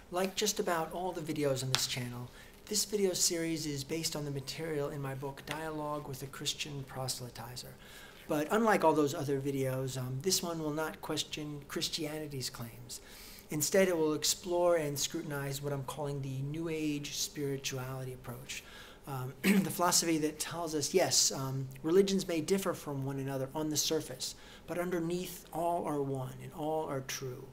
Like just about all the videos on this channel, this video series is based on the material in my book, Dialogue with a Christian Proselytizer. But unlike all those other videos, this one will not question Christianity's claims. Instead, it will explore and scrutinize what I'm calling the New Age spirituality approach. The philosophy that tells us, yes, religions may differ from one another on the surface, but underneath all are one and all are true.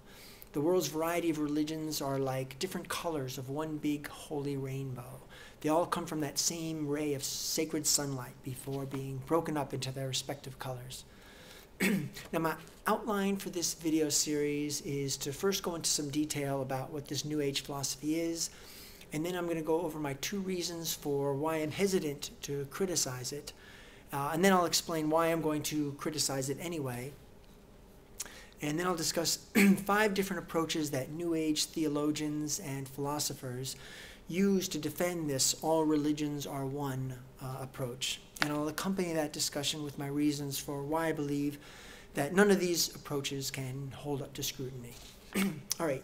The world's variety of religions are like different colors of one big holy rainbow. They all come from that same ray of sacred sunlight before being broken up into their respective colors. Now, my outline for this video series is to first go into some detail about what this New Age philosophy is, and then I'm going to go over my 2 reasons for why I'm hesitant to criticize it, and then I'll explain why I'm going to criticize it anyway. And then I'll discuss 5 different approaches that New Age theologians and philosophers use to defend this all religions are one approach. And I'll accompany that discussion with my reasons for why I believe that none of these approaches can hold up to scrutiny. All right,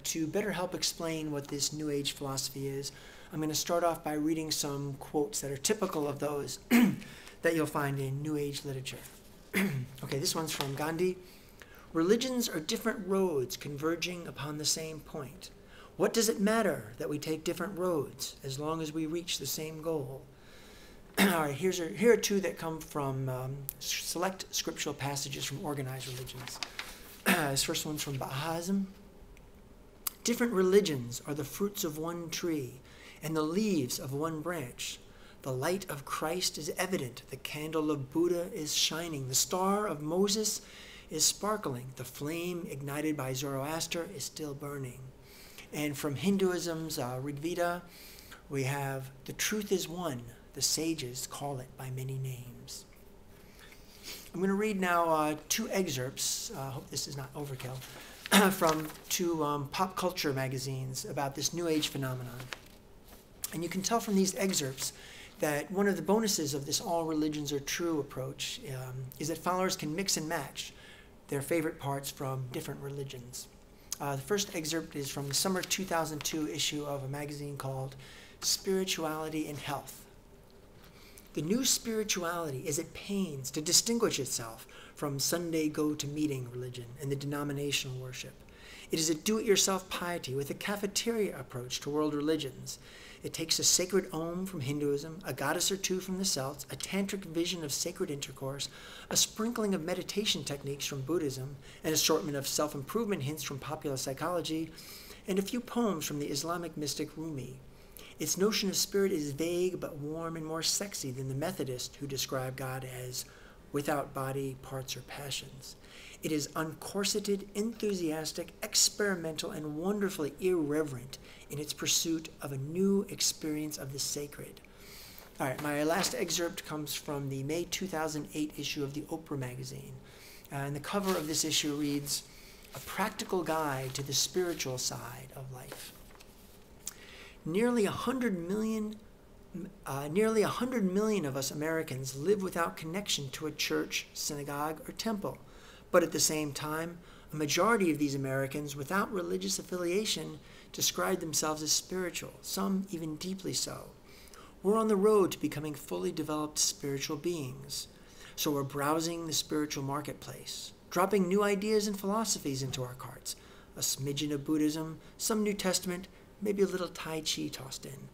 to better help explain what this New Age philosophy is, I'm going to start off by reading some quotes that are typical of those that you'll find in New Age literature. Okay, this one's from Gandhi. Religions are different roads converging upon the same point. What does it matter that we take different roads as long as we reach the same goal? All right, here are 2 that come from select scriptural passages from organized religions. This first one's from Bahaism. Different religions are the fruits of one tree and the leaves of one branch. The light of Christ is evident. The candle of Buddha is shining. The star of Moses is sparkling. The flame ignited by Zoroaster is still burning. And from Hinduism's Rig Veda, we have, the truth is one. The sages call it by many names. I'm going to read now 2 excerpts, hope this is not overkill, from 2 pop culture magazines about this New Age phenomenon. And you can tell from these excerpts that one of the bonuses of this all religions are true approach is that followers can mix and match their favorite parts from different religions. The first excerpt is from the summer 2002 issue of a magazine called Spirituality and Health. The new spirituality is at pains to distinguish itself from Sunday go-to-meeting religion and the denominational worship. It is a do-it-yourself piety with a cafeteria approach to world religions. It takes a sacred Om from Hinduism, a goddess or 2 from the Celts, a tantric vision of sacred intercourse, a sprinkling of meditation techniques from Buddhism, an assortment of self-improvement hints from popular psychology, and a few poems from the Islamic mystic Rumi. Its notion of spirit is vague but warm and more sexy than the Methodists who describe God as without body, parts, or passions. It is uncorseted, enthusiastic, experimental, and wonderfully irreverent in its pursuit of a new experience of the sacred. All right, my last excerpt comes from the May 2008 issue of the Oprah magazine. And the cover of this issue reads, "A Practical Guide to the Spiritual Side of Life." Nearly 100 million of us Americans live without connection to a church, synagogue, or temple. But at the same time, a majority of these Americans without religious affiliation describe themselves as spiritual, some even deeply so. We're on the road to becoming fully developed spiritual beings. So we're browsing the spiritual marketplace, dropping new ideas and philosophies into our carts. A smidgen of Buddhism, some New Testament, maybe a little Tai Chi tossed in.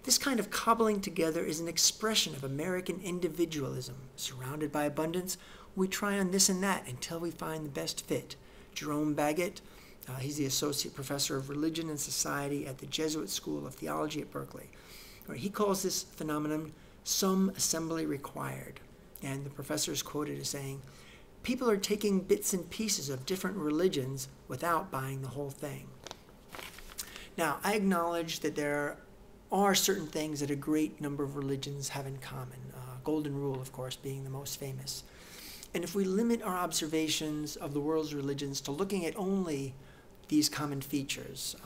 This kind of cobbling together is an expression of American individualism. Surrounded by abundance, we try on this and that until we find the best fit. Jerome Baggett, he's the Associate Professor of Religion and Society at the Jesuit School of Theology at Berkeley. He calls this phenomenon some assembly required. And the professor is quoted as saying, "People are taking bits and pieces of different religions without buying the whole thing." Now, I acknowledge that there are certain things that a great number of religions have in common. Golden Rule, of course, being the most famous. And if we limit our observations of the world's religions to looking at only these common features,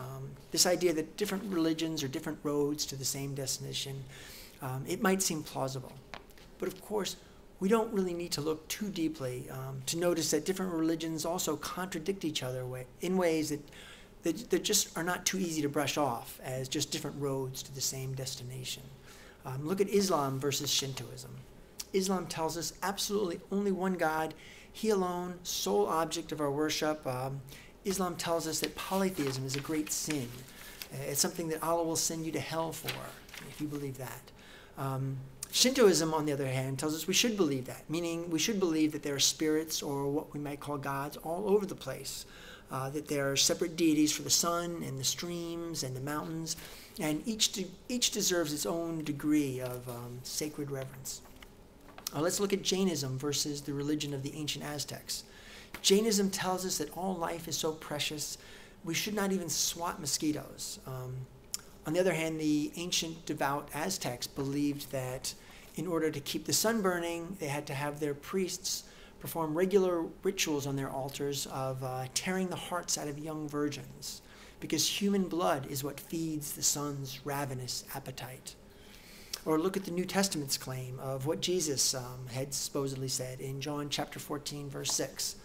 this idea that different religions are different roads to the same destination, it might seem plausible. But of course, we don't really need to look too deeply to notice that different religions also contradict each other in ways that that just are not too easy to brush off as just different roads to the same destination. Look at Islam versus Shintoism. Islam tells us absolutely only one God, He alone, sole object of our worship. Islam tells us that polytheism is a great sin. It's something that Allah will send you to hell for, if you believe that. Shintoism, on the other hand, tells us we should believe that, meaning we should believe that there are spirits, or what we might call gods, all over the place, that there are separate deities for the sun and the streams and the mountains, and each deserves its own degree of sacred reverence. Let's look at Jainism versus the religion of the ancient Aztecs. Jainism tells us that all life is so precious, we should not even swat mosquitoes. On the other hand, the ancient devout Aztecs believed that in order to keep the sun burning, they had to have their priests perform regular rituals on their altars of tearing the hearts out of young virgins, because human blood is what feeds the sun's ravenous appetite. Or look at the New Testament's claim of what Jesus had supposedly said in John chapter 14, verse 6.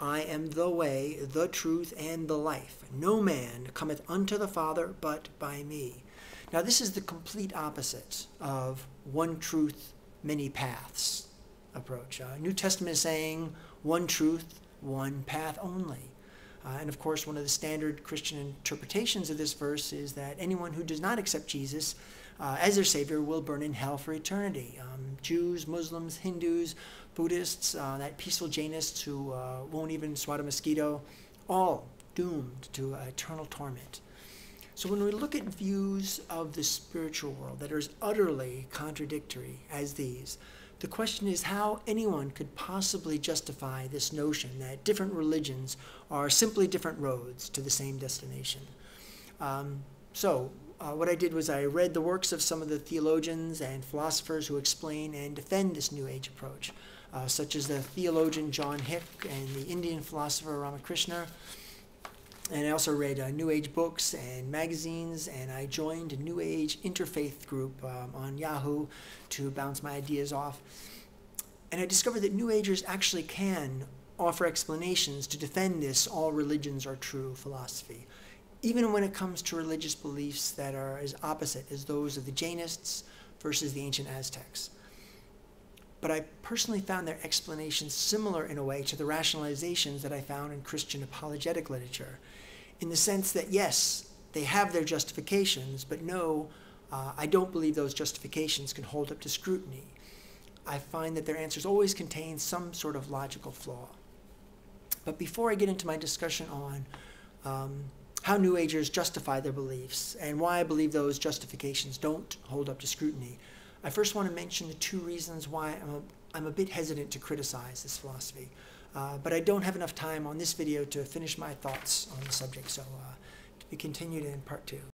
I am the way, the truth, and the life. No man cometh unto the Father but by me. Now this is the complete opposite of one truth, many paths approach. New Testament is saying one truth, one path only. And of course, one of the standard Christian interpretations of this verse is that anyone who does not accept Jesus as their Savior will burn in hell for eternity. Jews, Muslims, Hindus, Buddhists, that peaceful Jainists who won't even swat a mosquito, all doomed to eternal torment. So when we look at views of the spiritual world that are as utterly contradictory as these, the question is how anyone could possibly justify this notion that different religions are simply different roads to the same destination. What I did was I read the works of some of the theologians and philosophers who explain and defend this New Age approach, such as the theologian John Hick and the Indian philosopher Ramakrishna. And I also read New Age books and magazines, and I joined a New Age interfaith group on Yahoo to bounce my ideas off. And I discovered that New Agers actually can offer explanations to defend this all religions are true philosophy, even when it comes to religious beliefs that are as opposite as those of the Jainists versus the ancient Aztecs. But I personally found their explanations similar in a way to the rationalizations that I found in Christian apologetic literature, in the sense that yes, they have their justifications, but no, I don't believe those justifications can hold up to scrutiny. I find that their answers always contain some sort of logical flaw. But before I get into my discussion on how New Agers justify their beliefs and why I believe those justifications don't hold up to scrutiny, I first want to mention the two reasons why I'm a bit hesitant to criticize this philosophy. But I don't have enough time on this video to finish my thoughts on the subject, so to be continued in part 2.